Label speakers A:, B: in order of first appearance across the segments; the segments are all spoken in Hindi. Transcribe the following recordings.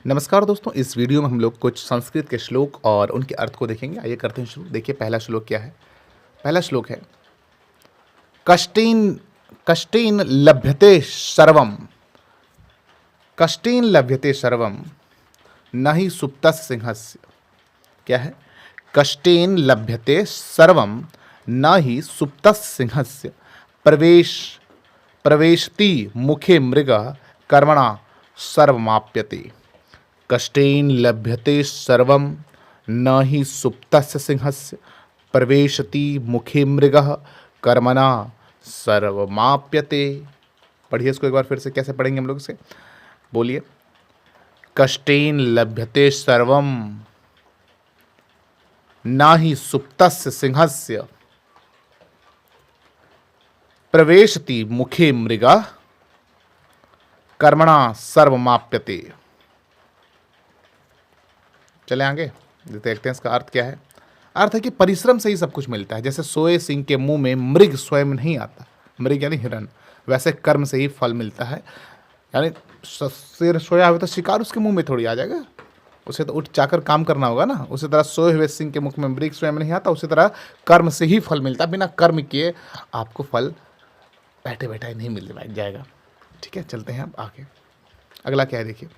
A: नमस्कार दोस्तों, इस वीडियो में हम लोग कुछ संस्कृत के श्लोक और उनके अर्थ को देखेंगे। आइए करते हैं शुरू। देखिए पहला श्लोक क्या है। पहला श्लोक है कष्टेन कष्टेन लभ्यते सर्वम, कष्टेन लभ्यते सर्वम न ही सुप्तस्य सिंहस्य। क्या है? कष्टेन लभ्यते सर्वम न ही सुप्तस्य सिंहस्य प्रवेश प्रवेशति मुखे मृग कर्मणा सर्वमाप्यते। कष्टेन लभ्यते सर्वं न हि सुप्तस्य सिंहस्य प्रवेशति मुखे मृगः कर्मणा सर्वमाप्यते। पढ़िए इसको एक बार फिर से। कैसे पढ़ेंगे हम लोग इसे? बोलिए। कष्टेन लभ्यते सर्वं न हि सुप्तस्य सिंहस्य प्रवेशति मुखे मृगः कर्मणा सर्वमाप्यते। चले आगे देखते हैं इसका अर्थ क्या है। अर्थ है कि परिश्रम से ही सब कुछ मिलता है। जैसे सोए सिंह के मुंह में मृग स्वयं नहीं आता, मृग यानी हिरण, वैसे कर्म से ही फल मिलता है। यानी शेर सोया हुआ तो शिकार उसके मुंह में थोड़ी आ जाएगा, उसे तो उठ जाकर काम करना होगा ना। उसी तरह सोए हुए सिंह के मुख में मृग स्वयं नहीं आता, उसी तरह कर्म से ही फल मिलता है। बिना कर्म किए आपको फल बैठे बैठा ही नहीं मिल जाएगा। ठीक है, चलते हैं अब आगे। अगला क्या है देखिए।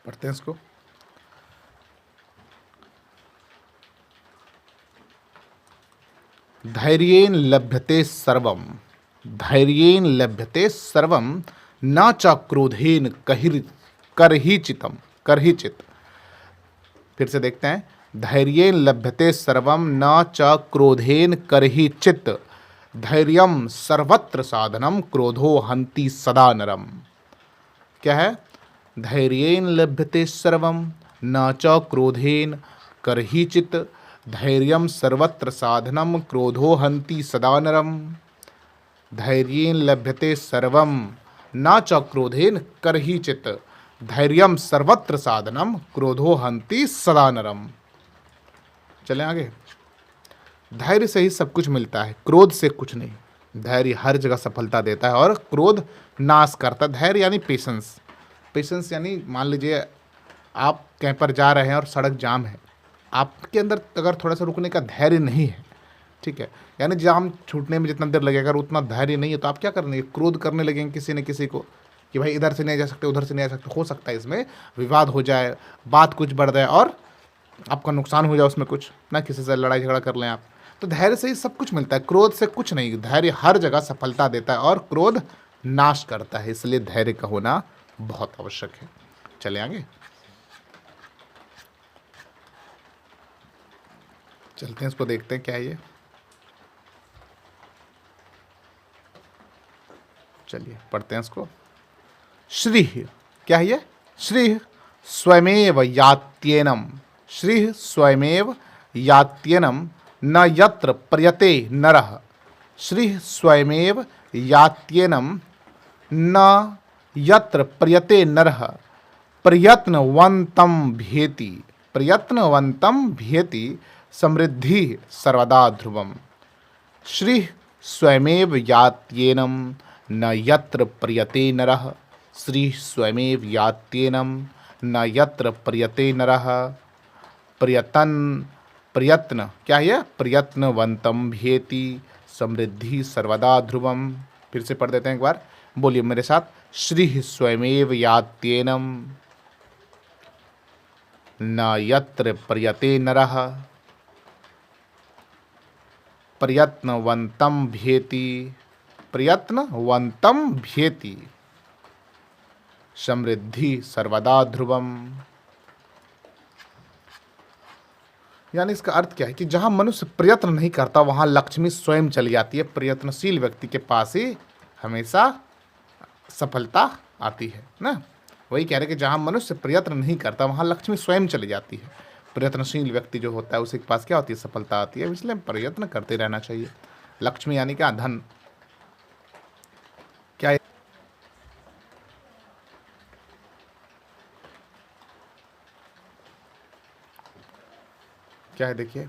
A: पढ़ते हैं इसको। धैर्येन लभ्यते सर्वम, धैर्येन लभ्यते सर्वम न च क्रोधेन करहिचितम करहिचित। फिर से देखते हैं। धैर्येन लभ्यते सर्वम न च क्रोधेन करहिचित धैर्यम सर्वत्र साधनम क्रोधो हन्ति सदा नरम। क्या है? धैर्येन लभ्यते सर्वम न च क्रोधेन करहिचित धैर्यम सर्वत्र साधनम क्रोधो हन्ति सदा नरम। धैर्येन लभ्यते सर्वम न च क्रोधेन करहिचित धैर्यम सर्वत्र साधनम क्रोधो हन्ति सदा नरम। चलें आगे। धैर्य से ही सब कुछ मिलता है, क्रोध से कुछ नहीं। धैर्य हर जगह सफलता देता है और क्रोध नाश करता है। धैर्य यानी पेशेंस। पेशेंस यानी मान लीजिए आप कहीं पर जा रहे हैं और सड़क जाम है, आपके अंदर अगर थोड़ा सा रुकने का धैर्य नहीं है, ठीक है, यानी जाम छूटने में जितना देर लगेगा, अगर उतना धैर्य नहीं है तो आप क्या करेंगे? क्रोध करने लगेंगे किसी न किसी को कि भाई इधर से नहीं जा सकते, उधर से नहीं जा सकते। हो सकता है इसमें विवाद हो जाए, बात कुछ बढ़ जाए और आपका नुकसान हो जाए उसमें कुछ ना, किसी से लड़ाई झगड़ा कर लें आप। तो धैर्य से ही सब कुछ मिलता है, क्रोध से कुछ नहीं। धैर्य हर जगह सफलता देता है और क्रोध नाश करता है, इसलिए धैर्य का होना बहुत आवश्यक है। चले आगे, चलते हैं इसको देखते हैं क्या है ये। चलिए पढ़ते हैं इसको। श्री, क्या है ये? श्री स्वयमेव यात्येनम, श्री स्वयमेव यात्येनम न यत्र प्रयते नरः। श्री स्वयमेव यात्येनम न यत्र प्रयते नरः प्रयत्नवन्तं भेति, प्रयत्नवन्तं भेति समृद्धि सर्वदा ध्रुवम्। श्री स्वयमेव यात्येनम न यत्र प्रयते नरः, श्री स्वयमेव यात्येनम न यत्र प्रयते नरः प्रयत्न, क्या है? प्रयत्नवन्तं भेति समृद्धि सर्वदा ध्रुवम्। फिर से पढ़ देते हैं एक बार, बोलिए मेरे साथ। श्री स्वयमेव यात्येनम न यत्र प्रयते नरः प्रयत्नवन्तं भेति, प्रयत्नवन्तं भेति समृद्धि सर्वदा ध्रुवम्। यानी इसका अर्थ क्या है कि जहाँ मनुष्य प्रयत्न नहीं करता वहाँ लक्ष्मी स्वयं चली आती है। प्रयत्नशील व्यक्ति के पास ही हमेशा सफलता आती है ना। वही कह रहे कि जहाँ मनुष्य प्रयत्न नहीं करता वहाँ लक्ष्मी स्वयं चली जाती है। प्रयत्नशील व्यक्ति जो होता है उसके पास क्या होती है? सफलता आती है। इसलिए प्रयत्न करते रहना चाहिए। लक्ष्मी यानी क्या? धन। क्या है? क्या है देखिए।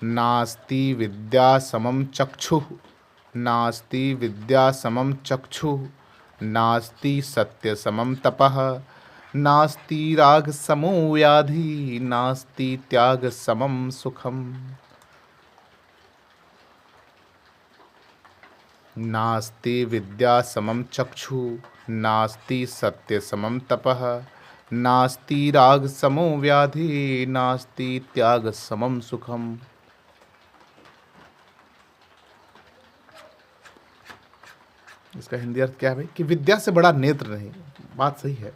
A: नास्ति विद्या समम चक्षुः नास्ति विद्या समम चक्षुः, नास्ति सत्य समम तपः, नास्ति राग समो व्याधि, नास्ति त्याग समम सुखम। नास्ति विद्या समम चक्षुः, नास्ति सत्य समम तपः, नास्ति राग समो व्याधि, नास्ति त्याग समम सुखम। इसका हिंदी अर्थ क्या है भाई? कि विद्या से बड़ा नेत्र नहीं। बात सही है,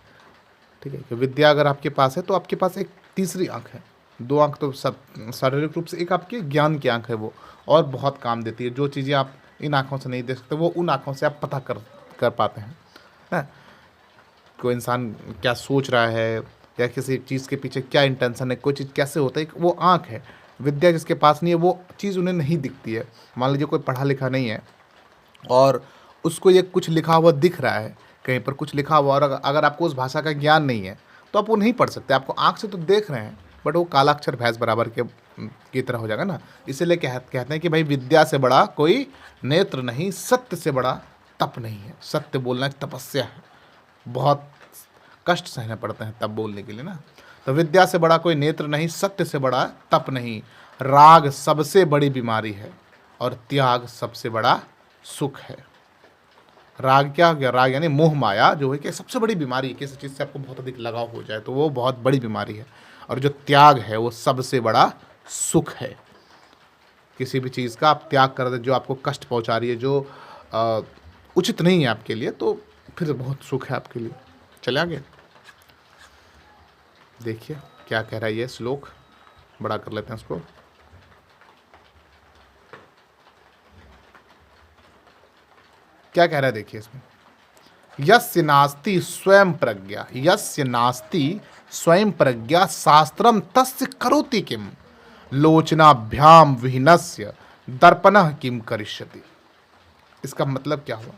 A: ठीक है। कि विद्या अगर आपके पास है तो आपके पास एक तीसरी आंख है। दो आंख तो सब शारीरिक रूप से, एक आपके ज्ञान की आंख है वो, और बहुत काम देती है। जो चीज़ें आप इन आंखों से नहीं देख सकते वो उन आंखों से आप पता कर पाते हैं ना। कोई इंसान क्या सोच रहा है या किसी चीज़ के पीछे क्या इंटेंशन है, कोई चीज़ कैसे होता है, वो आंख है। विद्या जिसके पास नहीं है वो चीज़ उन्हें नहीं दिखती है। मान लीजिए कोई पढ़ा लिखा नहीं है और उसको ये कुछ लिखा हुआ दिख रहा है, कहीं पर कुछ लिखा हुआ, और अगर आपको उस भाषा का ज्ञान नहीं है तो आप वो नहीं पढ़ सकते। आपको आँख से तो देख रहे हैं बट वो काला अक्षर भैंस बराबर की तरह हो जाएगा ना। इसीलिए कहते हैं कि भाई विद्या से बड़ा कोई नेत्र नहीं, सत्य से बड़ा तप नहीं है। सत्य बोलना एक तपस्या है, बहुत कष्ट सहने पड़ते हैं तब बोलने के लिए ना। तो विद्या से बड़ा कोई नेत्र नहीं, सत्य से बड़ा तप नहीं, राग सबसे बड़ी बीमारी है और त्याग सबसे बड़ा सुख है। राग क्या हो गया? राग यानी मोह माया, जो है कि सबसे बड़ी बीमारी है। किसी चीज़ से आपको बहुत अधिक लगाव हो जाए तो वो बहुत बड़ी बीमारी है। और जो त्याग है वो सबसे बड़ा सुख है। किसी भी चीज़ का आप त्याग कर दे जो आपको कष्ट पहुंचा रही है, जो उचित नहीं है आपके लिए, तो फिर बहुत सुख है आपके लिए। चले आगे देखिए क्या कह रहा है ये श्लोक, बड़ा कर लेते हैं इसको। क्या कह रहा है देखिए इसमें, यस्य नास्ति स्वयं प्रज्ञा, यस्य नास्ति स्वयं प्रज्ञा शास्त्रम तस्य करोति किम, लोचनाभ्याम विहीनस्य दर्पणः किम करिष्यति। इसका मतलब क्या हुआ?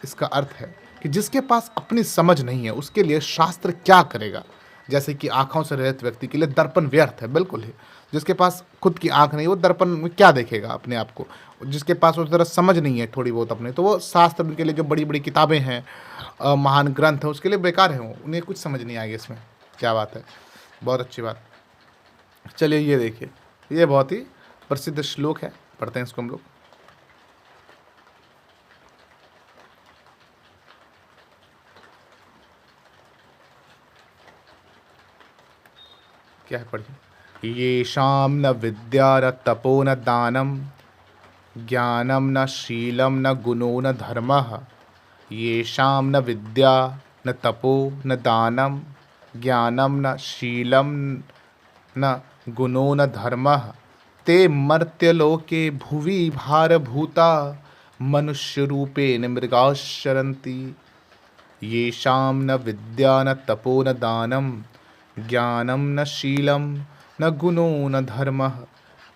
A: इसका अर्थ है कि जिसके पास अपनी समझ नहीं है उसके लिए शास्त्र क्या करेगा। जैसे कि आँखों से रहित व्यक्ति के लिए दर्पण व्यर्थ है, बिल्कुल ही। जिसके पास खुद की आँख नहीं, वो दर्पण में क्या देखेगा अपने आप को? जिसके पास उस तरह समझ नहीं है थोड़ी बहुत अपने, तो वो शास्त्र के लिए जो बड़ी बड़ी किताबें हैं, महान ग्रंथ हैं, उसके लिए बेकार है वो, उन्हें कुछ समझ नहीं आएगी इसमें। क्या बात है, बहुत अच्छी बात। चलिए ये देखिए, ये बहुत ही प्रसिद्ध श्लोक है, पढ़ते हैं इसको हम लोग। क्या है, पढ़िए। येषां न विद्या न तपो न दानम, ज्ञानम न शीलम न गुणो न धर्मः, येषां न विद्या न तपो न दानम, ज्ञानम न शीलम न गुणो न धर्मः, ते मर्त्यलोके भुवि भारभूता मनुष्यरूपेण मृगाश्चरन्ति। येषां न विद्या न तपो न दानम, ज्ञानम न शीलम न गुणो न धर्मः,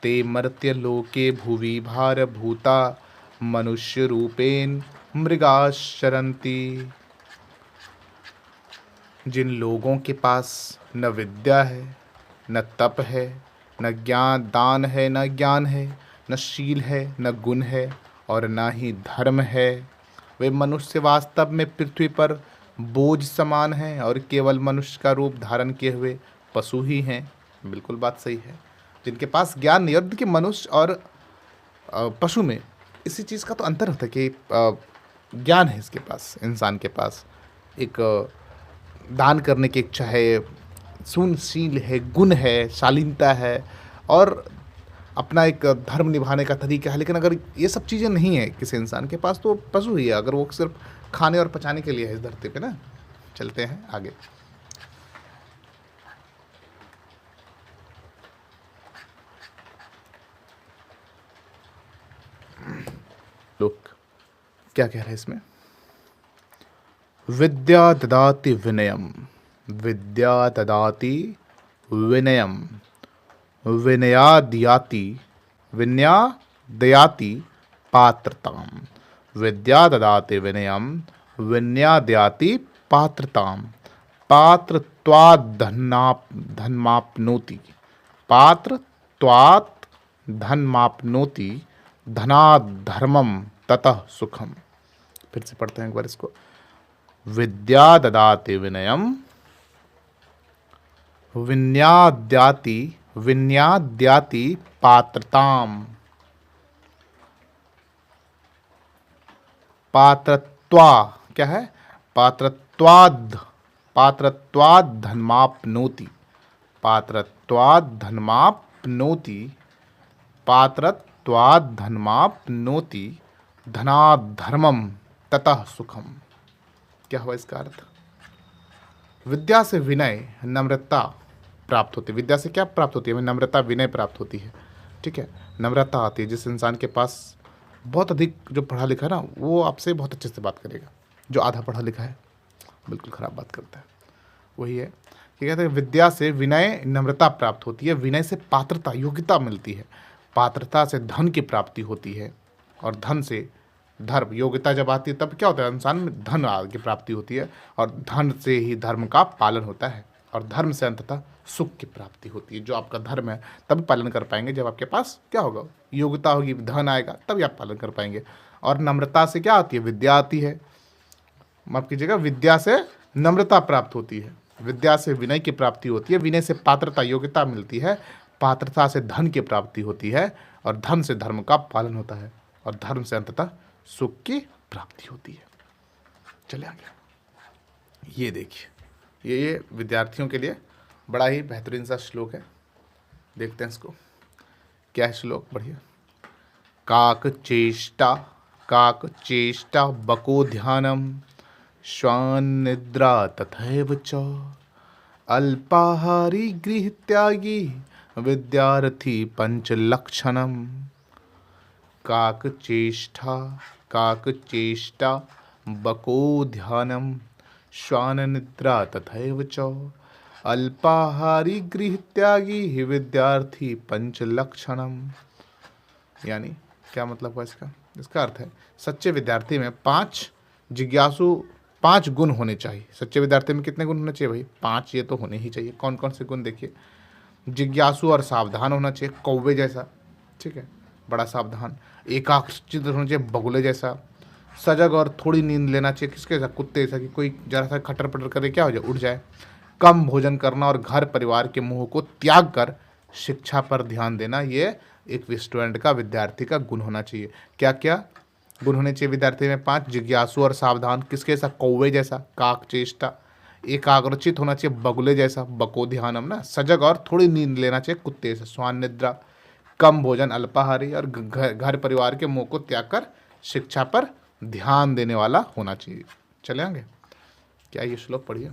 A: ते मर्त्यलोके भुवि भारभूता मनुष्यरूपेण मृगाश्चरन्ति। जिन लोगों के पास न विद्या है, न तप है, न ज्ञान दान है, न ज्ञान है, न शील है, न गुण है और न ही धर्म है, वे मनुष्य वास्तव में पृथ्वी पर बोझ समान हैं और केवल मनुष्य का रूप धारण किए हुए पशु ही हैं। बिल्कुल बात सही है। जिनके पास ज्ञान नहीं, और देखिए मनुष्य और पशु में इसी चीज़ का तो अंतर होता है कि ज्ञान है इसके पास, इंसान के पास एक दान करने की इच्छा है, सुनशील है, गुण है, शालीनता है और अपना एक धर्म निभाने का तरीका है। लेकिन अगर ये सब चीज़ें नहीं है किसी इंसान के पास तो पशु ही है, अगर वो सिर्फ खाने और पचाने के लिए है इस धरती पे ना। चलते हैं आगे। लोग क्या कह रहे हैं इसमें, विद्या ददाति विनयम, विद्या ददाति विनयम, विनयादयाति विनयादयाति पात्रताम, विद्या ददाति विनयम विनयादयाति पात्रताम, पात्रत्वात् धनमाप्नोति, पात्रत्वात् धनमाप्नोति, धनात् धर्मम ततः सुखम। फिर से पढ़ते हैं एक बार इसको। विद्या ददाति विनयम, विन्याद्याति विन्याद्याति पात्रताम, पात्रत्वा क्या है, पात्रत्वाद, पात्रत्वाद धर्माप्नोति, पात्रत्वाद धर्माप्नोति, पात्रत्वाद धर्माप्नोति, धनात् धर्मम ततः सुखम। क्या हुआ इसका अर्थ? विद्या से विनय नम्रता प्राप्त होती है। विद्या से क्या प्राप्त होती है? हमें नम्रता विनय प्राप्त होती है। ठीक है, नम्रता आती है। जिस इंसान के पास बहुत अधिक जो पढ़ा लिखा है ना, वो आपसे बहुत अच्छे से बात करेगा। जो आधा पढ़ा लिखा है बिल्कुल ख़राब बात करता है। वही है कि कहते हैं विद्या से विनय नम्रता प्राप्त होती है, विनय से पात्रता योग्यता मिलती है, पात्रता से धन की प्राप्ति होती है, और धन से धर्म, योग्यता जब आती है तब क्या होता है, इंसान में धन की प्राप्ति होती है, और धन से ही धर्म का पालन होता है, और धर्म से अंततः सुख की प्राप्ति होती है। जो आपका धर्म है तभी पालन कर पाएंगे जब आपके पास क्या होगा, योग्यता होगी, धन आएगा, तभी आप पालन कर पाएंगे। और नम्रता से क्या आती है? विद्या आती है। माफ कीजिएगा, विद्या से नम्रता प्राप्त होती है, विद्या से विनय की प्राप्ति होती है, विनय से पात्रता योग्यता मिलती है, पात्रता से धन की प्राप्ति होती है, और धन से धर्म का पालन होता है, और धर्म से अंततः सुख की प्राप्ति होती है। चले आगे। ये देखिए, ये विद्यार्थियों के लिए बड़ा ही बेहतरीन सा श्लोक है। देखते हैं इसको, क्या है श्लोक, बढ़िया। काक चेष्टा बको ध्यानम, श्वान निद्रा तथैव च, अल्पाहारी गृह त्यागी, विद्यार्थी पंचलक्षणम। काक चेष्टा बको ध्यानम, श्वान निद्रा तथैव च, अल्पाहारी गृह त्यागी, विद्यार्थी पंचलक्षणम। यानी क्या मतलब हुआ इसका? इसका अर्थ है सच्चे विद्यार्थी में पांच गुण होने चाहिए। सच्चे विद्यार्थी में कितने गुण होने चाहिए भाई? 5। ये तो होने ही चाहिए। कौन कौन से गुण देखिए। जिज्ञासु और सावधान होना चाहिए, कौवे जैसा, ठीक है, बड़ा सावधान। एकाग्रचित्त होना चाहिए, बगुले जैसा। सजग और थोड़ी नींद लेना चाहिए, किसके जैसा? कुत्ते जैसा, कि कोई जरा सा खटर पटर करे क्या हो जाए, उठ जाए। कम भोजन करना और घर परिवार के मोह को त्याग कर शिक्षा पर ध्यान देना, ये एक स्टूडेंट का, विद्यार्थी का गुण होना चाहिए। क्या क्या गुण होने चाहिए विद्यार्थी में? 5। जिज्ञासु और सावधान, किसके जैसा? कौवे जैसा, काक चेष्टा। एकाग्रचित होना चाहिए, बगुले जैसा, बको ध्यानम ना। सजग और थोड़ी नींद लेना चाहिए, कुत्ते जैसा, स्वान निद्रा। कम भोजन, अल्पाहारी, और घर परिवार के मोह को त्याग कर शिक्षा पर ध्यान देने वाला होना चाहिए। चले आगे। क्या ये श्लोक पढ़िए।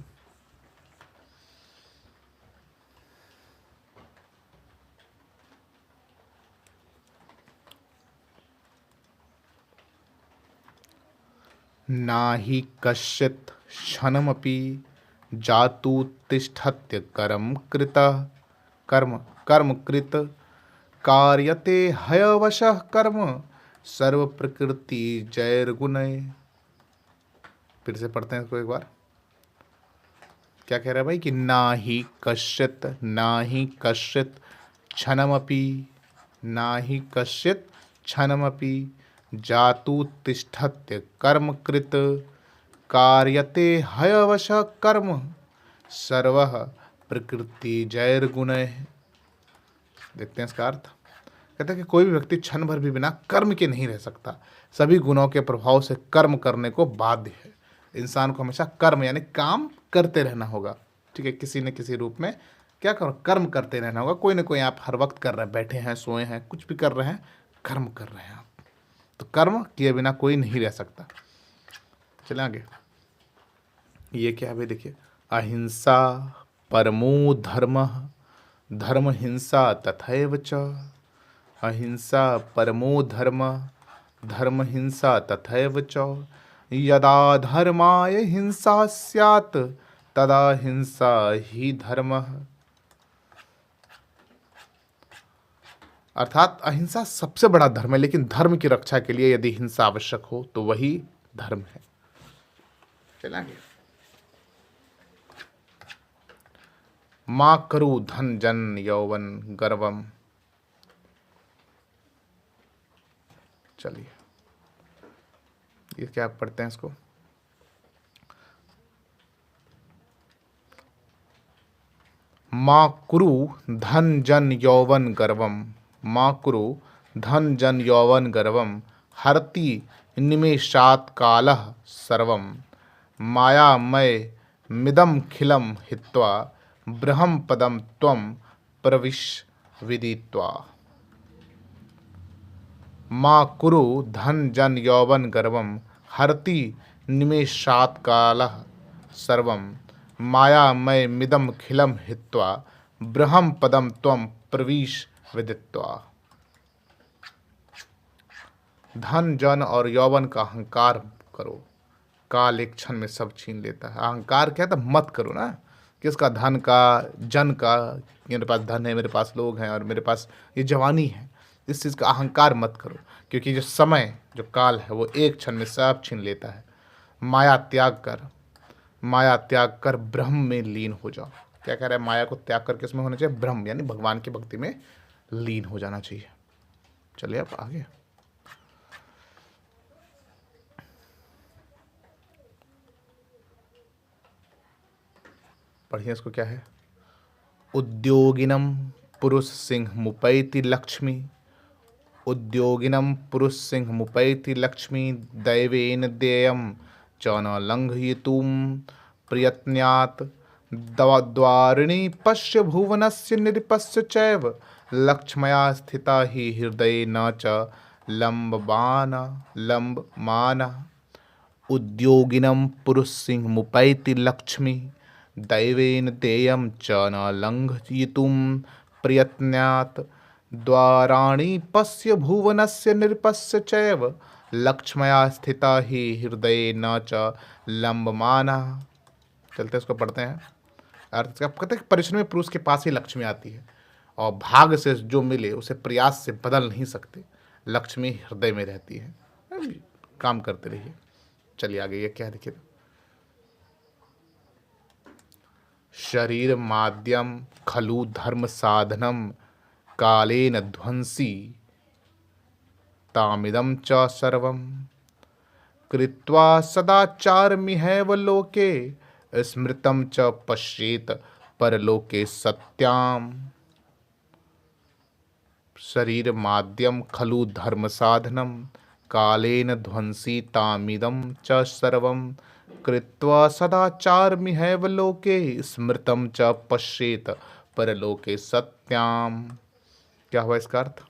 A: नाहि कश्चित् क्षणमपि जातु तिष्ठत्य कर्म कृत कार्यते हयवशः कर्म सर्व प्रकृति जैर्गुणय। फिर से पढ़ते हैं इसको एक बार। क्या कह रहा है भाई? कि ना ही कश्चित क्षणमपि जातु तिष्ठत्य कर्म कृत कार्यते हयवशः कर्म सर्वः प्रकृति जैर्गुणय। देखते हैं इसका अर्थ। कहते हैं कि कोई भी व्यक्ति क्षण भर भी बिना कर्म के नहीं रह सकता, सभी गुणों के प्रभाव से कर्म करने को बाध्य है। इंसान को हमेशा कर्म यानी काम करते रहना होगा, ठीक है, किसी न किसी रूप में क्या करो, कर्म करते रहना होगा। कोई ना कोई आप हर वक्त कर रहे हैं, बैठे हैं, सोए हैं, कुछ भी कर रहे हैं, कर्म कर रहे हैं आप। तो कर्म किए बिना कोई नहीं रह सकता। चले आगे। ये क्या है भाई? देखिए, अहिंसा परमो धर्मः, धर्म हिंसा तथैव च। अहिंसा परमो धर्मः, धर्म हिंसा तथैव च। यदा धर्माय हिंसा स्यात् तदा हिंसा ही धर्मः। अर्थात अहिंसा सबसे बड़ा धर्म है, लेकिन धर्म की रक्षा के लिए यदि हिंसा आवश्यक हो तो वही धर्म है। चलेंगे। माँ करु धन जन यौवन गर्वम। चलिए, ये क्या पढ़ते हैं इसको, माँ कुरु धन जन यौवन गर्वम, माँ कुरु धन जन यौवन गर्वम, हरति निमेषात् कालः सर्वम, मायामय मिदम खिलम हित्वा, ब्रह्म पदम त्वम प्रविश विदित्वा। माँ कुरु धन जन यौवन गर्वम, हरति निमेषात् कालः सर्वम, मायामय मिदम खिलम हित्वा, ब्रह्म पदम त्वम प्रविश विदित्वा। धन जन और यौवन का अहंकार करो, काल एक क्षण में सब छीन लेता है। अहंकार क्या है, तो मत करो ना, किसका, धन का, जन का, मेरे पास धन है, मेरे पास लोग हैं और मेरे पास ये जवानी है, इस चीज़ का अहंकार मत करो, क्योंकि जो समय, जो काल है, वो एक क्षण में सब छीन लेता है। माया त्याग कर, माया त्याग कर ब्रह्म में लीन हो जाओ। क्या कह रहा है, माया को त्याग कर किस में होना चाहिए, ब्रह्म, यानी भगवान की भक्ति में लीन हो जाना चाहिए। चलिए अब आगे पढ़िए, इसको क्या है, उद्योगिनम पुरुष सिंह मुपैति लक्ष्मी, उद्योगिनम पुरुष सिंह मुपैति लक्ष्मी, दैवेन देयम च न लंघयितुम प्रयत्न्यात्, द्वारिणी पश्य भुवनस्य निरपस्य चैव, लक्ष्मया स्थिता ही हृदये न च लंबमान। उद्योगिनम पुरुष सिंह मुपैति लक्ष्मी, दैवेन देयं च न लंघयितुं प्रयत्न्यात्, द्वाराणि पश्य भुवनस्य निरपस्य चैव, लक्ष्मया स्थिता ही हृदये न च लंबमानः। चलते इसको पढ़ते हैं। अर्थ इसका कहते हैं, परिश्रमी पुरुष के पास ही लक्ष्मी आती है और भाग्य से जो मिले उसे प्रयास से बदल नहीं सकते। लक्ष्मी हृदय में रहती है, काम करते रहिए। चलिए आगे, ये क्या देखिए, शरीर माध्यम खलु धर्म साधनम, कालेन ध्वंसी तामिदं च सर्वम, कृत्वा सदाचारमिहैव लोके, स्मृतं च पश्येत परलोके सत्याम। शरीर माध्यम खलु धर्म साधनम, कालेन ध्वंसी तामिदं च सर्वम, कृत्वा सदाचारमिहैव लोके, स्मृतं च पश्येत परलोके सत्याम। क्या हुआ इसका अर्थ,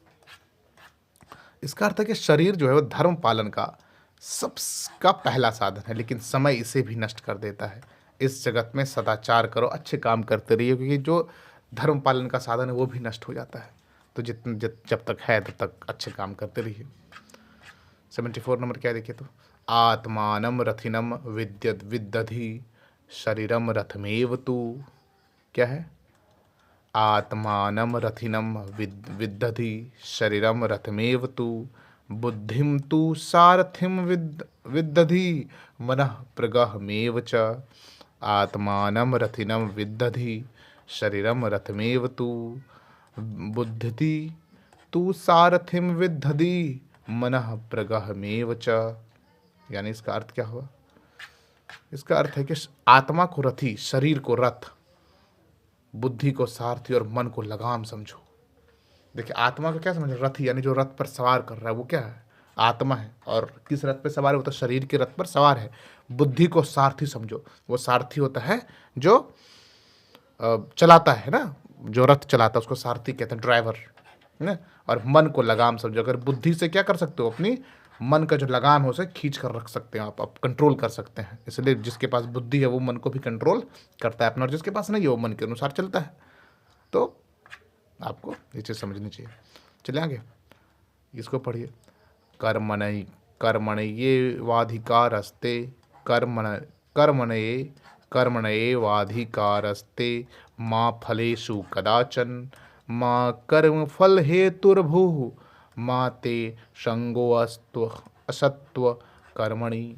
A: इसका अर्थ है कि शरीर जो है वो धर्म पालन का सबका पहला साधन है, लेकिन समय इसे भी नष्ट कर देता है। इस जगत में सदाचार करो, अच्छे काम करते रहिए, क्योंकि जो धर्म पालन का साधन है वो भी नष्ट हो जाता है। तो जब तक है तब तक अच्छे काम करते रहिए। 74 नंबर क्या देखिए, तो आत्मानम रथिनम विदधि, शरीरम रथमेव तू। क्या है, आत्मानम रथिनम विदधि, शरीरम रथमेव तू, बुद्धिम तू सारथिम विदधि, मनः प्रगहमेव च। आत्मानम रथिनम विदधि, शरीरम रथमेव तू, बुद्धि तू सारथिम विदधि, मनः प्रगहमेव च। यानी इसका अर्थ क्या हुआ, इसका अर्थ है कि आत्मा को रथी, शरीर को रथ, बुद्धि को सारथी और मन को लगाम समझो। देखिए, आत्मा को क्या समझ, रथी, यानी जो रथ पर सवार कर रहा है वो क्या है, आत्मा है। और किस रथ पर सवार है, वो तो शरीर के रथ पर सवार है। बुद्धि को सारथी समझो, वो सारथी होता है जो चलाता है ना, जो रथ चलाता है उसको सारथी कहते हैं, ड्राइवर ना। और मन को लगाम समझो, अगर बुद्धि से क्या कर सकते हो, अपनी मन का जो लगाम है उसे खींच कर रख सकते हैं, आप कंट्रोल कर सकते हैं। इसलिए जिसके पास बुद्धि है वो मन को भी कंट्रोल करता है अपना, और जिसके पास नहीं है वो मन के अनुसार चलता है। तो आपको ये चीज़ समझनी चाहिए। चलिए आगे, इसको पढ़िए, कर्मणयेवाधिकारस्ते, कर्मणयेवाधिकारस्ते, मा फलेषु कदाचन, माँ कर्मफल हेतुर्भुः, माँ ते असत्व कर्मणि।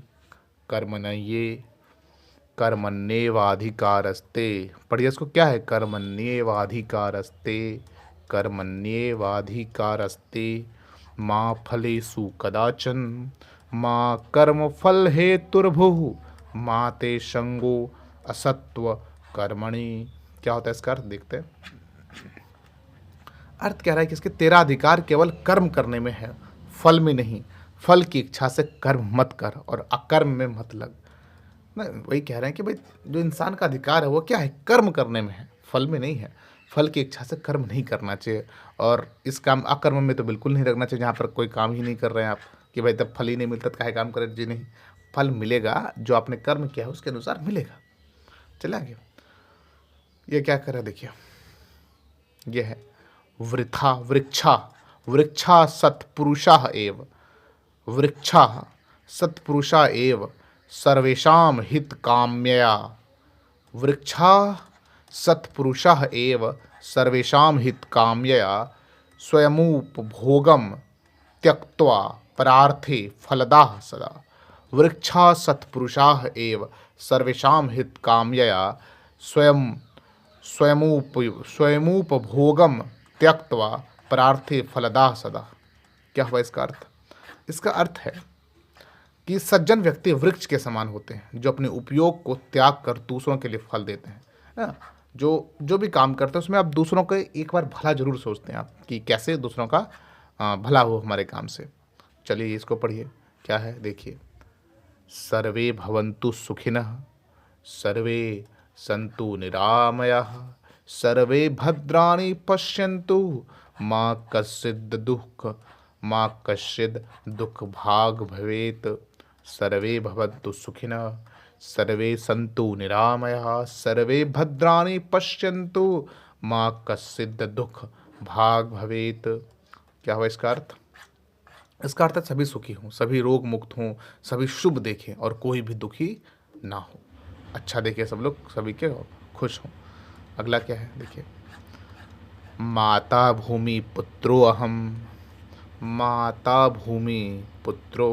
A: कर्मण्येवाधिकारस्ते, पढ़िए इसको, क्या है, कर्मण्येवाधिकारस्ते, कर्मण्येवाधिकारस्ते, माँ फलेषु कदाचन, माँ कर्म फल हेतुर्भुः माँ ते संगो असत्व कर्मणि। क्या होता है इसका अर्थ, देखते हैं। अर्थ कह रहा है कि इसके तेरा अधिकार केवल कर्म करने में है, फल में नहीं। फल की इच्छा से कर्म मत कर और अकर्म में मत लग। ना, वही कह रहे हैं कि भाई जो इंसान का अधिकार है वो क्या है, कर्म करने में है, फल में नहीं है। फल की इच्छा से कर्म नहीं करना चाहिए, और इस काम अकर्म में तो बिल्कुल नहीं रखना चाहिए, जहाँ पर कोई काम ही नहीं कर रहे हैं आप, कि भाई तब फल ही नहीं मिलता तो काहे काम करें जी। नहीं, फल मिलेगा, जो आपने कर्म किया है उसके अनुसार मिलेगा। चले आगे। ये क्या कर रहा है देखिए, ये है वृथा वृक्षा। वृक्षा सत्पुरुषा एव, वृक्षा सत्पुरुषा एव सर्वेषां हित काम्यया। वृक्षा सत्पुरुषः एव सर्वेषां हित काम्यया स्वयमुपभोगं त्यक्त्वा परार्थे फलदाः सदा। वृक्षा सत्पुरुषाः एव सर्वेषां हित काम्यया स्वयमुपभोगं त्यक्त्वा परार्थे फलदाः सदा। क्या हुआ इसका अर्थ? इसका अर्थ है कि सज्जन व्यक्ति वृक्ष के समान होते हैं, जो अपने उपयोग को त्याग कर दूसरों के लिए फल देते हैं। हाँ, जो जो भी काम करते हैं उसमें आप दूसरों को एक बार भला जरूर सोचते हैं आप, कि कैसे दूसरों का भला हो हमारे काम से। चलिए इसको पढ़िए, क्या है देखिए। सर्वे भवन्तु सुखिनः, सर्वे सन्तु निरामयाः, सर्वे भद्राणि पश्यन्तु, माँ कश्चिद् दुःख भाग भवेत्। सर्वे भवन्तु सुखिनः, सर्वे सन्तु निरामयाः, सर्वे भद्राणि पश्यन्तु, माँ कश्चिद् दुःख भाग भवेत्। क्या हुआ इसका अर्थ? इसका अर्थ है सभी सुखी हों, सभी रोग मुक्त हों, सभी शुभ देखें और कोई भी दुखी ना हो। अच्छा देखिए, सब लोग सभी के खुश हों। अगला क्या है देखिए। माता भूमि पुत्रो अहम, माता भूमि पुत्रो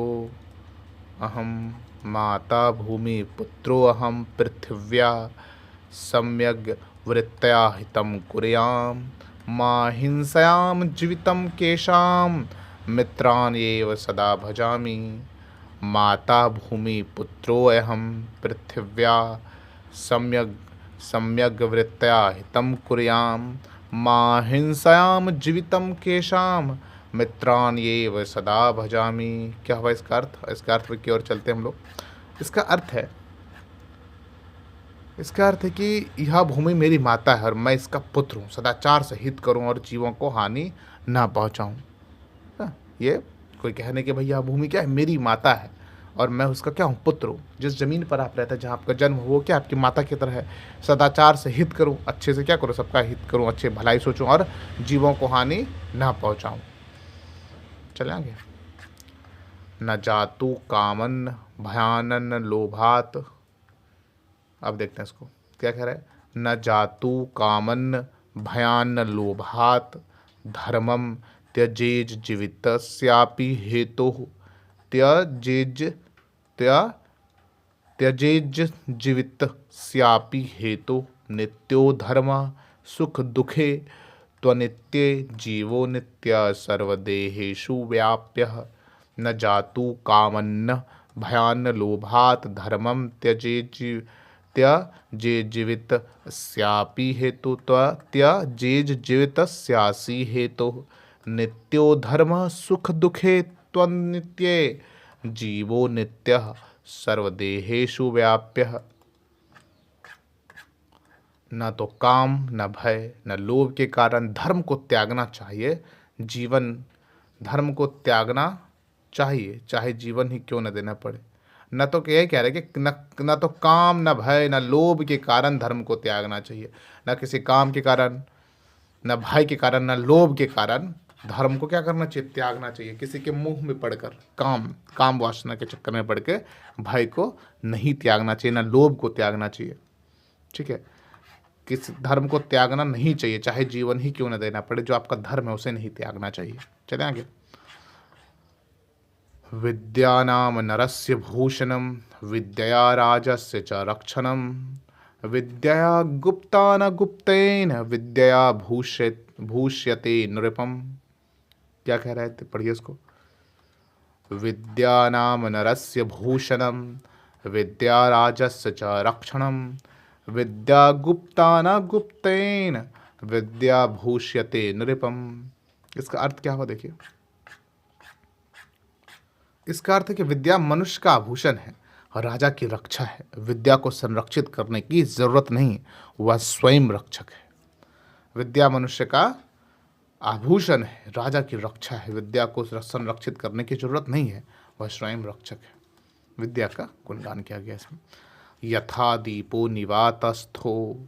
A: अहम, माता भूमि पुत्रो अहम पृथिव्या सम्यग् वृत्त्या हितं कुर्याम, मा हिंसायां जीवितं केशाम मित्राण्येव सदा भजामि। माता भूमि पुत्रो अहम पृथिव्या सम्यग् वृत्त्या हितं कुर्याम, मा हिंसायां जीवितं केशाम मित्राण्येव सदा भजामि। क्या हुआ इसका अर्थ? इसका अर्थ की ओर चलते हम लोग। इसका अर्थ है, इसका अर्थ है कि यह भूमि मेरी माता है और मैं इसका पुत्र हूँ, सदाचार से हित करूँ और जीवों को हानि ना पहुँचाऊँ। ये कोई कहने के भैया भूमि क्या है, मेरी माता है और मैं उसका क्या हूँ, पुत्र हूँ। जिस ज़मीन पर आप रहते हैं, जहाँ आपका जन्म हो, वो क्या आपकी माता की तरह है। सदाचार से हित करूँ, अच्छे से क्या करूँ, सबका हित करूँ, अच्छे भलाई सोचूँ और जीवों को हानि ना पहुँचाऊँ। चले आगे। न जातु कामन भयानन लोभात। अब देखते हैं इसको, क्या कह रहा है। न जातु कामन भयान लोभात धर्मम त्यजेज जीवितस्यापि हेतुः, त्यजेज त्यजेज जीवितस्यापि हेतु नित्यो धर्म सुख दुखे त्वनित्ये जीवो नित्य सर्वदेहेषु व्याप्यः। न जातु कामन्न भयान्न लोभात् धर्मं त्यजेजीवितस्यापि हेतु त्यजेजीवितस्यासि हेतु नित्यो धर्म सुख दुखे त्वनित्ये जीवो नित्यः सर्वदेहेषु व्याप्यः। न तो काम, न भय, न लोभ के कारण धर्म को त्यागना चाहिए। जीवन धर्म को त्यागना चाहिए, चाहे जीवन ही क्यों न देना पड़े। न तो यही कह रहे कि न तो काम, न भय, न लोभ के कारण धर्म को त्यागना चाहिए। न किसी काम के कारण, न भय के कारण, न लोभ के कारण धर्म को क्या करना चाहिए, त्यागना चाहिए। किसी के मुंह में पड़कर, काम वासना के चक्कर में पड़ के भय को नहीं त्यागना चाहिए, न लोभ को त्यागना चाहिए। ठीक है, किस धर्म को त्यागना नहीं चाहिए, चाहे जीवन ही क्यों न देना पड़े। जो आपका धर्म है उसे नहीं त्यागना चाहिए। चले आगे। विद्यानाम नरस्य भूषणम विद्या राजस्य च रक्षणम, विद्या गुप्तान गुप्तेन विद्या भूष्यते नृपम। क्या कह रहा है, पढ़िए इसको। विद्यानां नरस्य भूषणं विद्या राजस्य च रक्षणं विद्या गुप्ताना गुप्तेन विद्या भूष्यते नृपम। इसका अर्थ क्या हुआ देखिए, इसका अर्थ है कि विद्या मनुष्य का आभूषण है और राजा की रक्षा है। विद्या को संरक्षित करने की जरूरत नहीं, वह स्वयं रक्षक है। विद्या मनुष्य का आभूषण है, राजा की रक्षा है। विद्या को संरक्षित करने की जरूरत नहीं है, वह स्वयं रक्षक है। विद्या का गुणगान किया गया इसमें। यथा दीपो निवातस्थो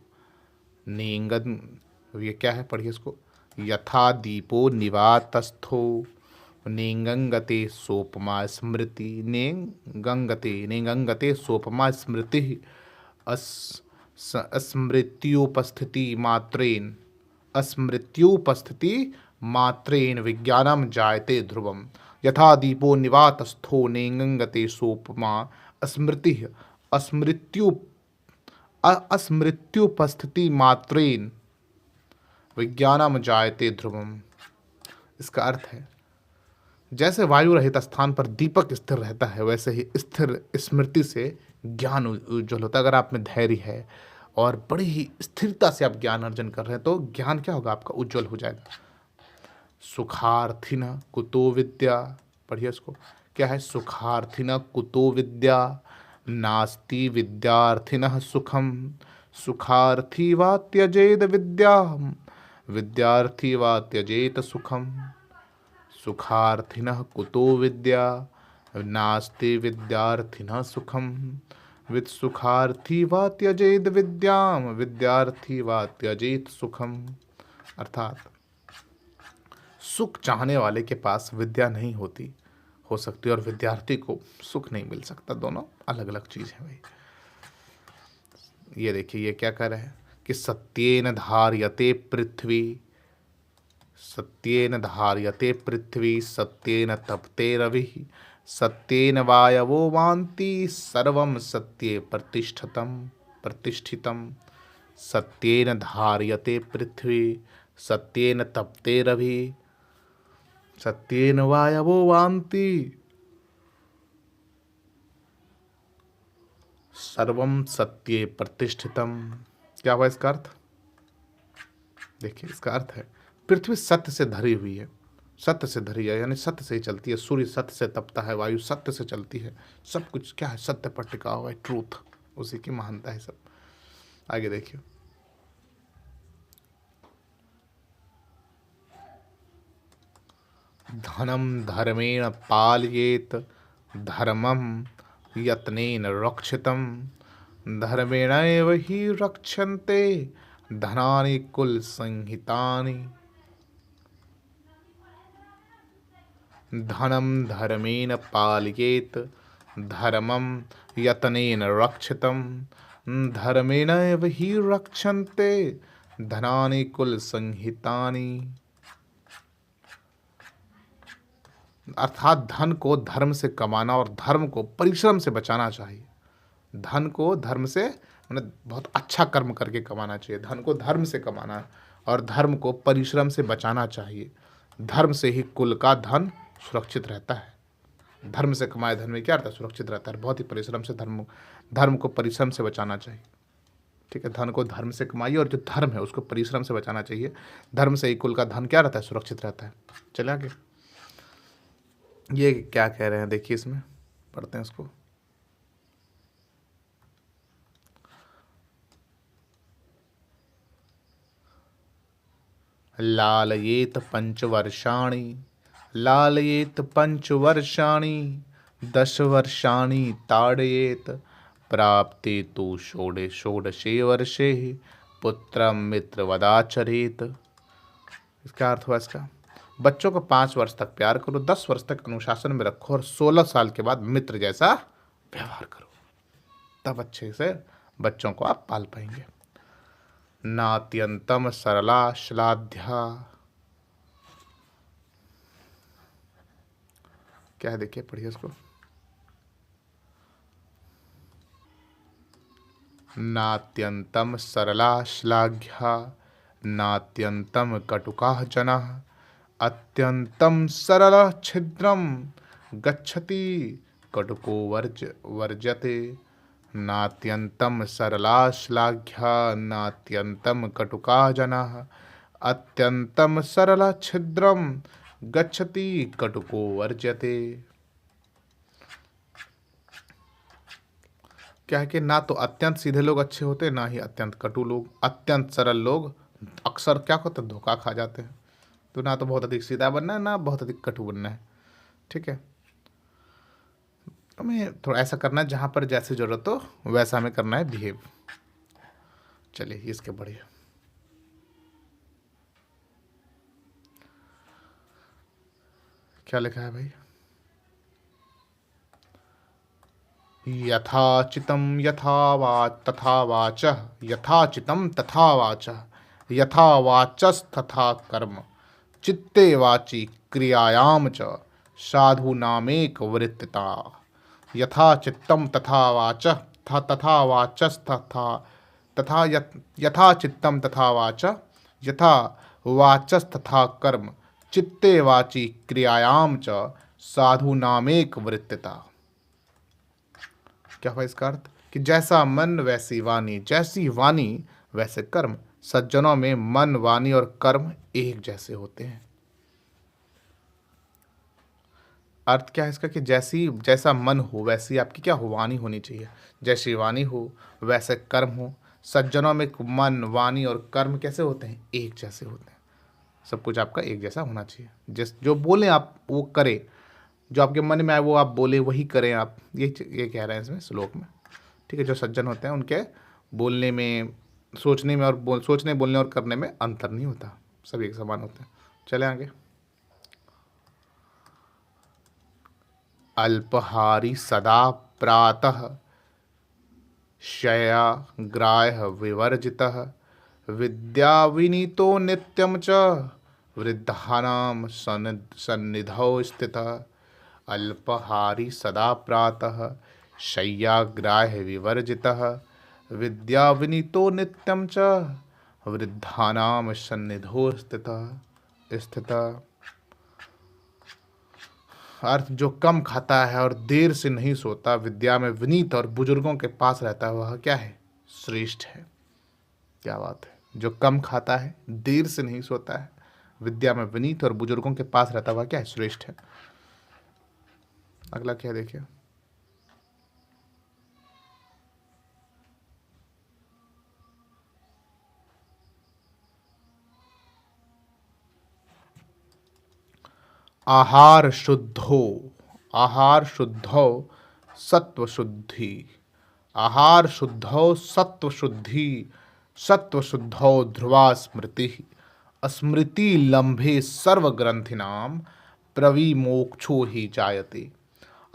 A: नेंगन, ये क्या है, पढ़िए इसको। यथा दीपो निवातस्थो नेंगंगते सोपमा स्मृति, नेंगंगते सोपमा स्मृति स्मृत्युपस्थिति मात्रेन, अस्मृत्युपस्थिति मात्रेन विज्ञानम जायते ध्रुवम। यथा दीपो निवातस्थो नेंगंगते सोपमा स्मृति अस्मृत्युपस्थिति मात्रेन विज्ञानम जायते ध्रुवम। इसका अर्थ है, जैसे वायु रहित स्थान पर दीपक स्थिर रहता है, वैसे ही स्थिर स्मृति से ज्ञान उज्ज्वल होता है। अगर आप में धैर्य है और बड़ी ही स्थिरता से आप ज्ञान अर्जन कर रहे हैं, तो ज्ञान क्या होगा, आपका उज्ज्वल हो जाएगा। सुखार्थिन कुतो विद्या, पढ़िए इसको, क्या है, सुखार्थिन कुतो विद्या नास्ति विद्यार्थिनः सुखम, सुखार्थी वा त्यजेत विद्याम विद्यार्थी वा त्यजेत सुखम। सुखार्थिनः कुतो विद्या नास्ति विद्यार्थिनः सुखम सुखार्थी वा त्यजेत विद्याम विद्यार्थी वा त्यजेत सुखम। अर्थात सुख चाहने वाले के पास विद्या नहीं होती, हो सकती, और विद्यार्थी को सुख नहीं मिल सकता। दोनों अलग अलग चीज है भाई। ये देखिए, ये क्या कर रहे हैं कि सत्येन धार्यते पृथ्वी, सत्येन धार्यते पृथ्वी सत्येन तपते रविः सत्येन वायवो वान्ति सर्वं सत्ये प्रतिष्ठितम्। सत्येन धार्यते पृथ्वी सत्येन तपते रविः सत्येन वायवो वान्ति सर्वं सत्ये प्रतिष्ठितम्। क्या हुआ इसका अर्थ? देखिए, इसका अर्थ है पृथ्वी सत्य से धरी हुई है, सत्य से धरी है, यानी सत्य से ही चलती है। सूर्य सत्य से तपता है, वायु सत्य से चलती है, सब कुछ क्या है, सत्य पर टिका हुआ है, ट्रूथ, उसी की महानता है सब। आगे देखिए, धनम धर्मेण पालयेत धर्मम यत्नेन रक्षितम धर्मेणैव हि रक्षन्ते धनानि कुल संहितानि। धनम धर्मेण पालयेत धर्मम यत्नेन रक्षितम धर्मेणैव हि रक्षन्ते धनानि कुल संहितानि। अर्थात धन को धर्म से कमाना और धर्म को परिश्रम से बचाना चाहिए। धन को धर्म से, मतलब बहुत अच्छा कर्म करके कमाना चाहिए। धन को धर्म से कमाना और धर्म को परिश्रम से बचाना चाहिए। धर्म से ही कुल का धन सुरक्षित रहता है। धर्म से कमाए धन में क्या रहता है, सुरक्षित रहता है। बहुत ही परिश्रम से धर्म को परिश्रम से बचाना चाहिए। ठीक है, धन को धर्म से कमाइए और जो धर्म है उसको परिश्रम से बचाना चाहिए। धर्म से ही कुल का धन क्या रहता है, सुरक्षित रहता है। चले आगे, ये क्या कह रहे हैं देखिए, इसमें पढ़ते हैं इसको। लालयेत पंचवर्षाणि लालयेत पंचवर्षाणि 10 वर्षाणि ताड़येत प्राप्ते तो षोडशे वर्षे पुत्रम मित्रवदाचरेत। इसका अर्थ हुआ इसका, बच्चों को 5 वर्ष तक प्यार करो, 10 वर्ष तक अनुशासन में रखो और 16 साल के बाद मित्र जैसा व्यवहार करो, तब अच्छे से बच्चों को आप पाल पाएंगे। नात्यंतम सरला श्लाघ्या, क्या है देखिए, पढ़िए इसको। नात्यंतम सरला श्लाघ्या नात्यंतम कटुकाः जनाः अत्यंतम सरल छिद्रम गच्छति कटुको वर्जते। नात्यंतम सरला श्लाघ्या नात्यंतम कटुका जनाः। अत्यंतम सरला छिद्रम गच्छति कटुको वर्जते। क्या है कि ना तो अत्यंत सीधे लोग अच्छे होते, ना ही अत्यंत कटु लोग। अत्यंत सरल लोग अक्सर क्या होते हैं, धोखा खा जाते हैं। तो ना तो बहुत अधिक सीधा बनना है, ना बहुत अधिक कटु बनना है। ठीक है, हमें थोड़ा ऐसा करना है जहाँ पर जैसी ज़रूरत हो वैसा हमें करना है बिहेव। चलिए इसके बढ़िया। क्या लिखा है भाई? यथाचितं यथा तथा वाचः, यथाचितं तथा वाचः, यथा वाचस्तथा कर्म, चित्ते वाची क्रियायाम च साधूनामेक वृत्तिता। यथा चित्तम तथा वाचः तथा वाचस्तथा तथा यथा चित्तम तथा वाचः यथा वाचस्तथा कर्म, चित्ते वाची क्रियायाम च साधूनामेक वृत्तिता। क्या हुआ इसका अर्थ? कि जैसा मन वैसी वाणी, जैसी वाणी वैसे कर्म। सज्जनों में मन, वाणी और कर्म एक जैसे होते हैं। अर्थ क्या है इसका? कि जैसा मन हो वैसी आपकी क्या हो, वाणी होनी चाहिए। जैसी वाणी हो वैसे कर्म हो। सज्जनों में मन, वाणी और कर्म कैसे होते हैं? एक जैसे होते हैं। सब कुछ आपका एक जैसा होना चाहिए। जो बोले आप वो करें, जो आपके मन में आए वो आप बोले, वही करें आप। ये कह रहे हैं इसमें श्लोक में। ठीक है, जो सज्जन होते हैं उनके बोलने में, सोचने में और सोचने, बोलने और करने में अंतर नहीं होता, सब एक समान होते हैं। चले आगे। अल्पहारी सदा प्रातः शया ग्राह्य विवर्जितः, विद्या विनीतो नित्यं च वृद्धानां सन्निधौ स्थितः। अल्पहारी सदा प्रातः शय्याग्राह्य विवर्जितः, विद्या विनीतो नित्यं च वृद्धानां सन्निधौ स्थितः। अर्थ जो कम खाता है और देर से नहीं सोता, विद्या में विनीत और बुजुर्गों के पास रहता है, वह क्या है? श्रेष्ठ है। क्या बात है! जो कम खाता है, देर से नहीं सोता है, विद्या में विनीत और बुजुर्गों के पास रहता है, वह क्या है? श्रेष्ठ है। अगला क्या देखिए? आहार शुद्धो, आहार शुद्धो सत्व शुद्धि, आहार शुद्धो सत्व शुद्धि, सत्व शुद्धो ध्रुवा स्मृति, स्मृति लंभे सर्वग्रंथिनां प्रविमोक्षो ही जायते।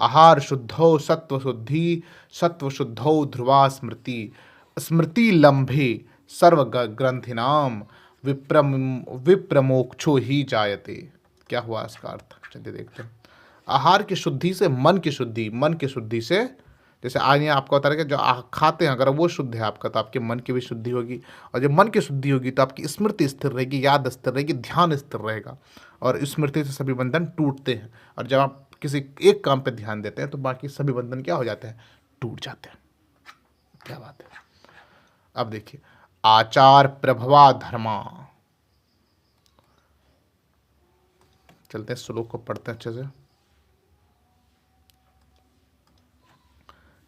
A: आहार शुद्धो सत्व शुद्धि, सत्व शुद्धो ध्रुवा स्मृति, स्मृति लंभे सर्वग्रंथिनां विप्रमोक्षो ही जायते। क्या हुआ इसका अर्थ? चलिए देखते हैं। आहार की शुद्धि से मन की शुद्धि, मन की शुद्धि से, जैसे आज यहाँ आपको बता रहे कि जो खाते हैं अगर वो शुद्ध है आपका, तो आपके मन की भी शुद्धि होगी। और जब मन की शुद्धि होगी तो आपकी स्मृति स्थिर रहेगी, याद स्थिर रहेगी, ध्यान स्थिर रहेगा। और स्मृति से सभी बंधन टूटते हैं। और जब आप किसी एक काम पे ध्यान देते हैं तो बाकी सभी बंधन क्या हो जाते हैं? टूट जाते हैं। क्या बात है! अब देखिए, आचार प्रभवा धर्मा। चलते हैं श्लोक को पढ़ते हैं अच्छे से।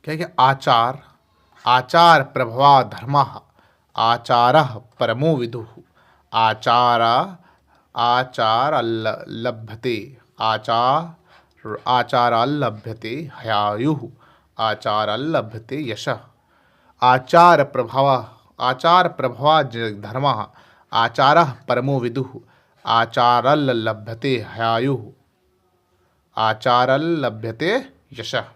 A: क्या है कि आचार, आचार प्रभवा धर्म, आचार परमो विदु, आचार आचार लभ्यते, आचार लभ्यते हयायु, आचार लभ्यते यशः। आचार प्रभाव, आचार प्रभवा धर्म, आचार परमो विदु, आचार लभ्यते हयायु, आचार लभ्यते यशः।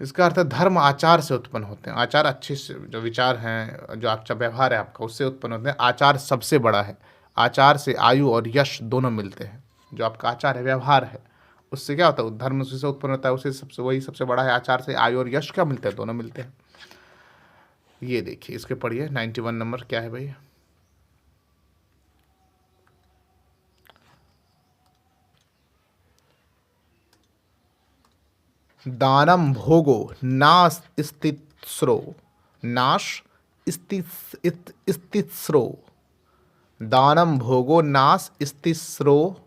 A: इसका अर्थ है धर्म आचार से उत्पन्न होते हैं। आचार अच्छे से, जो विचार हैं, जो अच्छा व्यवहार है आपका, उससे उत्पन्न होते हैं। आचार सबसे बड़ा है। आचार से आयु और यश दोनों मिलते हैं। जो आपका आचार है, व्यवहार है, उससे क्या होता है? धर्म उसी से उत्पन्न होता है, उसे सबसे, वही सबसे बड़ा है। आचार से आयु और यश क्या मिलते हैं? दोनों मिलते हैं। ये देखिए, इसके पढ़िए 91 नंबर क्या है भाई? दानम भोगो नाश स्तिस्रो, नाश स्तिस्रो, दानम भोगो नाश स्तिस्रो,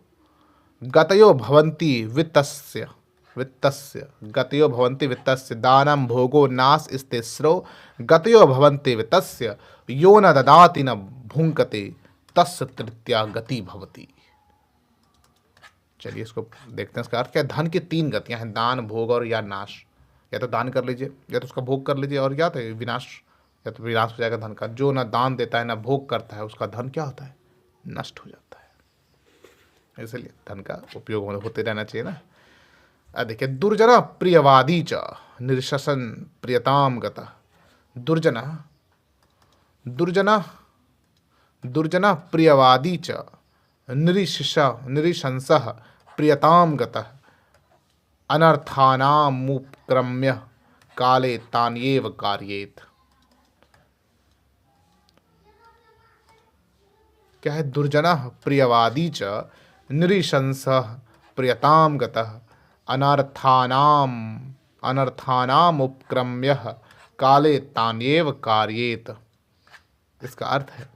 A: गतयो भवन्ति वित्तस्य, वित्तस्य गतयो भवन्ति वित्तस्य, दानम भोगो नाश स्तिस्रो, गतयो भवन्ति वित्तस्य, यो न ददाति न भुंकते तस्य तृतीया गति भवति। चलिए इसको देखते हैं, इसका अर्थ क्या है। धन की तीन गतियां हैं, दान, भोग और या नाश। या तो दान कर लीजिए, या तो उसका भोग कर लीजिए, और क्या था विनाश, या तो विनाश हो जाएगा धन का। जो ना दान देता है ना भोग करता है, उसका धन क्या होता है, नष्ट हो जाता है। इसलिए धन का उपयोग होते रहना चाहिए ना। देखिए, दुर्जना प्रियवादी च निर्शसन प्रियताम गता। दुर्जना, दुर्जना, दुर्जना प्रियवादी च निरिशंसः प्रियताम गतः अनर्थानामुपक्रम्य काले तान्येव कार्येत। क्या है, दुर्जनः प्रियवादी च निरिशंसः प्रियताम गतः अनर्थानाम उपक्रम्य काले तान्येव कार्येत। इसका अर्थ है,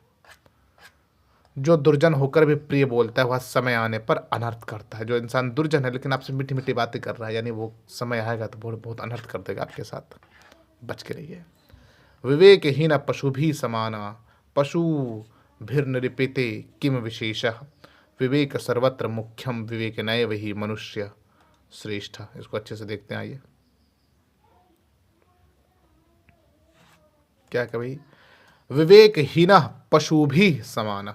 A: जो दुर्जन होकर भी प्रिय बोलता है वह समय आने पर अनर्थ करता है। जो इंसान दुर्जन है लेकिन आपसे मीठी मीठी बातें कर रहा है, यानी वो समय आएगा तो बहुत बहुत अनर्थ कर देगा आपके साथ, बच के रहिए। विवेकहीन पशु भी समाना पशु भिर निरूपिते किम विशेषः, विवेक सर्वत्र मुख्यम विवेक नैव ही मनुष्य श्रेष्ठ। इसको अच्छे से देखते हैं, आइए क्या कभी, विवेकहीन पशु भी समान,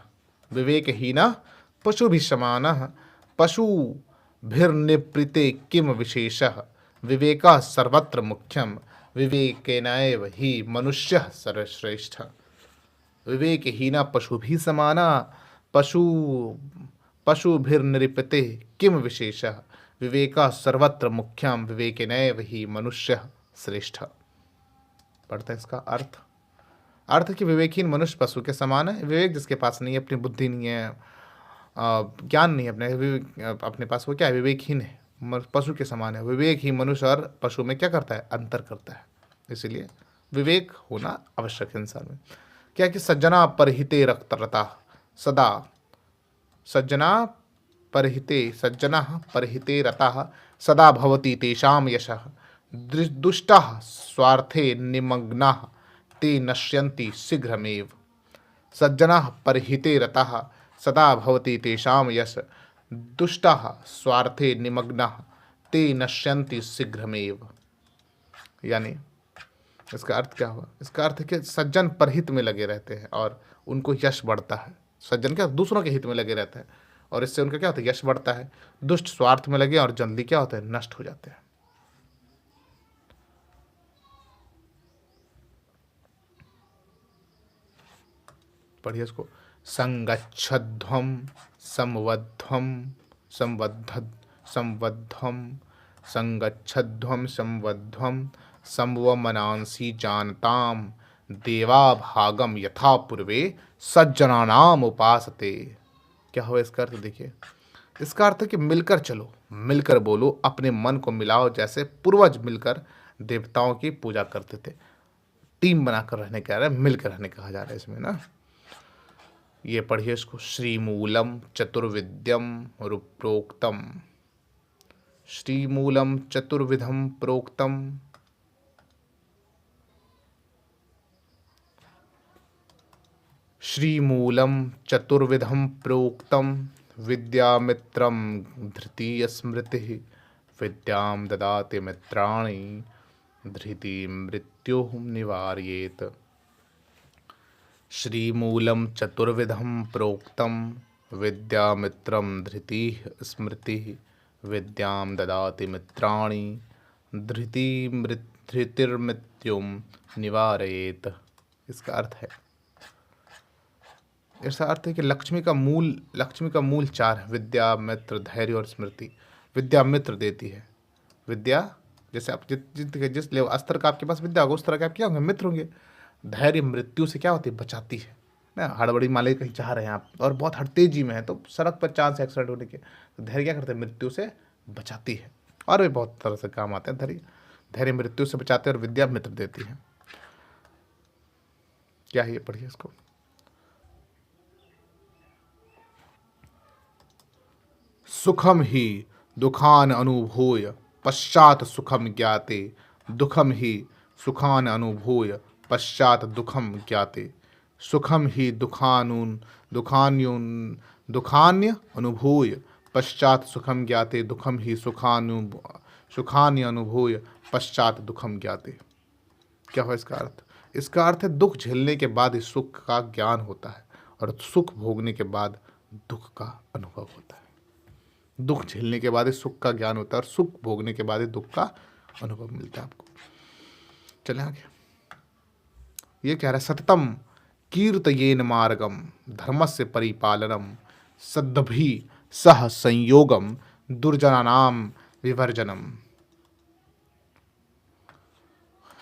A: विवेकहीन पशु भी समान, पशु भिर्निपृते किम विशेषः, विवेका सर्वत्र मुख्यम विवेकेनैव ही मनुष्य सर्वश्रेष्ठ। विवेकहीन पशु भी समाना पशुभिर्निपते किम विशेषः, विवेका सर्वत्र मुख्यम विवेकेनैव ही मनुष्य श्रेष्ठ। पढ़ते हैं इसका अर्थ। अर्थ कि विवेकहीन मनुष्य पशु के समान है। विवेक जिसके पास नहीं है, अपनी बुद्धि नहीं है, ज्ञान नहीं है अपने पास, वो क्या है, विवेकहीन है, पशु के समान है। विवेक ही मनुष्य और पशु में क्या करता है, अंतर करता है। इसीलिए विवेक होना आवश्यक है इंसान में। क्या कि सज्जना परहिते रक्तरता सदा, सज्जना परहिते रतः सदा भवति तेषां यशः, दुष्टाः स्वार्थे निमग्नाः ते नश्यन्ति शीघ्रमेव। सज्जनाः परहिते रताः सदा भवति तेषां यश, दुष्टाः स्वार्थे निमग्नाः ते नश्यन्ति शीघ्रमेव। यानी इसका अर्थ क्या हुआ, इसका अर्थ है कि सज्जन परहित में लगे रहते हैं और उनको यश बढ़ता है। सज्जन क्या, दूसरों के हित में लगे रहते हैं और इससे उनका क्या होता है, यश बढ़ता है। दुष्ट स्वार्थ में लगे और जल्दी क्या होता है, नष्ट हो जाते हैं। पढ़िए इसको। संगच्छध्वम संवध्वम संवध्वम संगच्छध्वम संवध्वम संवमनांसि जानताम देवा भागम यथा पूर्वे सज्जनानाम उपासते। क्या हुआ इसका अर्थ, देखिए इसका अर्थ है कि मिलकर चलो, मिलकर बोलो, अपने मन को मिलाओ, जैसे पूर्वज मिलकर देवताओं की पूजा करते थे। टीम बनाकर रहने कह रहा है, मिलकर रहने कहा जा रहा है इसमें ना। ये पढ़िए इसको। श्रीमूलम चतुर्विद्यम प्रोक्तम, श्रीमूलम चतुर्विधम प्रोक्तम, श्रीमूलम चतुर्विधम प्रोक्तम विद्यामित्रम धृतीय स्मृति विद्याम ददाति मित्राणि धृति मृत्यु निवारयेत। श्रीमूलम चतुर्विधम प्रोक्तम विद्यामित्रम धृति स्मृति विद्याम ददाति मित्राणि धृतिर्मृत्युम निवारयेत। इसका अर्थ है, इसका अर्थ है कि लक्ष्मी का मूल चार है, विद्या, मित्र, धैर्य और स्मृति। विद्या मित्र देती है। विद्या जैसे आप जिस लेवल स्तर का आपके पास विद्या होगा उस तरह के आप क्या होंगे, मित्र होंगे। धैर्य मृत्यु से क्या होती है, बचाती है ना। हड़बड़ी मान लीजिए कहीं जा रहे हैं आप और बहुत तेजी में है तो सड़क पर चांस एक्सीडेंट होने के, तो धैर्य क्या करते हैं, मृत्यु से बचाती है। और भी बहुत तरह से काम आते हैं। धैर्य धैर्य मृत्यु से बचाते हैं और विद्या मित्र देती है। क्या है ये, पढ़िए इसको। सुखम ही दुखान अनुभूय पश्चात सुखम ज्ञाते, दुखम ही सुखान अनुभूय पश्चात दुखम ज्ञाते, सुखम ही दुखान्य अनुभूय पश्चात सुखम ज्ञाते, दुखम ही सुखान्य अनुभूय पश्चात दुखम ज्ञाते। क्या हो इसका अर्थ? इसका अर्थ है दुख झेलने के बाद ही सुख का ज्ञान होता है और सुख भोगने के बाद दुख का अनुभव होता है। दुख झेलने के बाद ही सुख का ज्ञान होता है और सुख भोगने के बाद ही दुख का अनुभव मिलता है आपको। चले आगे। ये कह रहा है सततम कीर्तयेन मार्गम धर्मस्य परिपालनम सद्भी सह संयोगम दुर्जनानाम विवर्जनम।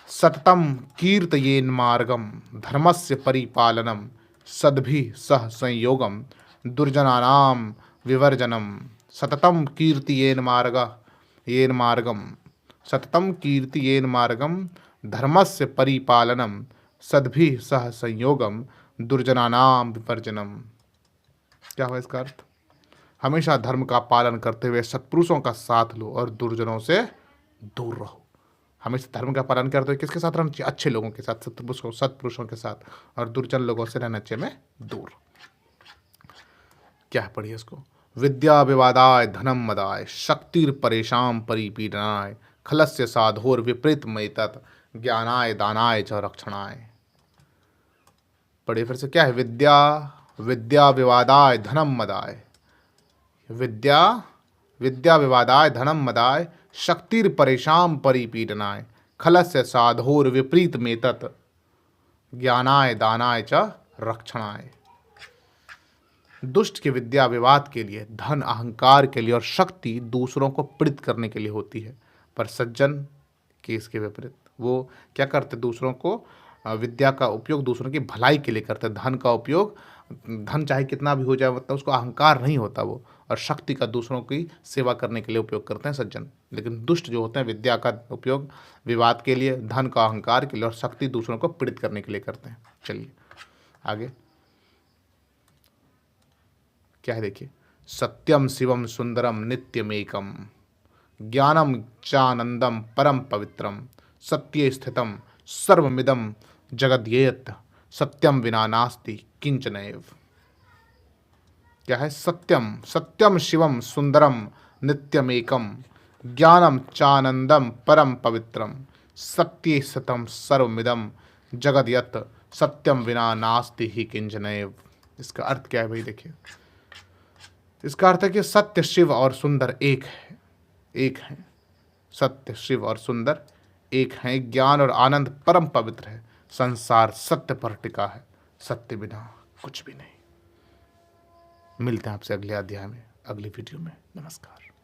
A: सततम कीर्तयेन मार्गम धर्मस्य परिपालनम सद्भी सह संयोगम दुर्जनानाम विवर्जनम। सततम कीर्तयेन मार्गम सततम कीर्तयेन मार्गम धर्मस्य परिपालनम सद्भी सह संयोगम दुर्जनानाम विवर्जनम। क्या हुआ इसका अर्थ? हमेशा धर्म का पालन करते हुए सत्पुरुषों का साथ लो और दुर्जनों से दूर रहो। हमेशा धर्म का पालन करते हुए किसके साथ रहना चाहिए? अच्छे लोगों के साथ, सत्पुरुषों के साथ, और दुर्जन लोगों से रहना चाहिए में दूर। क्या है, पढ़िए इसको। विद्या विवादाय धनम मदाय शक्तिर परेशान परिपीडनाय खलस्य साधोर विपरीत मैतत ज्ञानाय दानाय च रक्षणाय। पढ़िए फिर से। क्या है? विद्या विवादाय धनम मदाय, विद्या विवादाय धनम मदाय शक्तिर परेशान परिपीडनाय खलस्य साधोर विपरीत मेतत ज्ञानाय दानाय च रक्षणाय। दुष्ट की विद्या विवाद के लिए, धन अहंकार के लिए और शक्ति दूसरों को पीड़ित करने के लिए होती है, पर सज्जन के इसके विपरीत वो क्या करते? दूसरों को विद्या का उपयोग दूसरों की भलाई के लिए करते हैं। धन का उपयोग, धन चाहे कितना भी हो जाए, मतलब उसको अहंकार नहीं होता वो, और शक्ति का दूसरों की सेवा करने के लिए उपयोग करते हैं सज्जन। लेकिन दुष्ट जो होते हैं विद्या का उपयोग विवाद के लिए, धन का अहंकार के लिए और शक्ति दूसरों को पीड़ित करने के लिए करते हैं। चलिए आगे क्या है, देखिए। सत्यम शिवम सुंदरम नित्यमेकम ज्ञानम चानंदम परम पवित्रम सत्ये स्थितम सर्वमिदम जगद्येत सत्यम विना नास्ति किंचनैव। क्या है? सत्यम शिवम सुंदरम नित्यमेकम ज्ञानम चानंदम परम पवित्रम सत्ये स्थितम सर्वमिदम जगद्यत सत्यम विना नास्ति ही किंचनैव। इसका अर्थ क्या है भाई? देखिए, इसका अर्थ है कि सत्य, शिव और सुंदर एक है। सत्य, शिव और सुंदर एक हैं। ज्ञान और आनंद परम पवित्र है। संसार सत्य पर टिका है, सत्य बिना कुछ भी नहीं। मिलते हैं आपसे अगले अध्याय में, अगली वीडियो में। नमस्कार।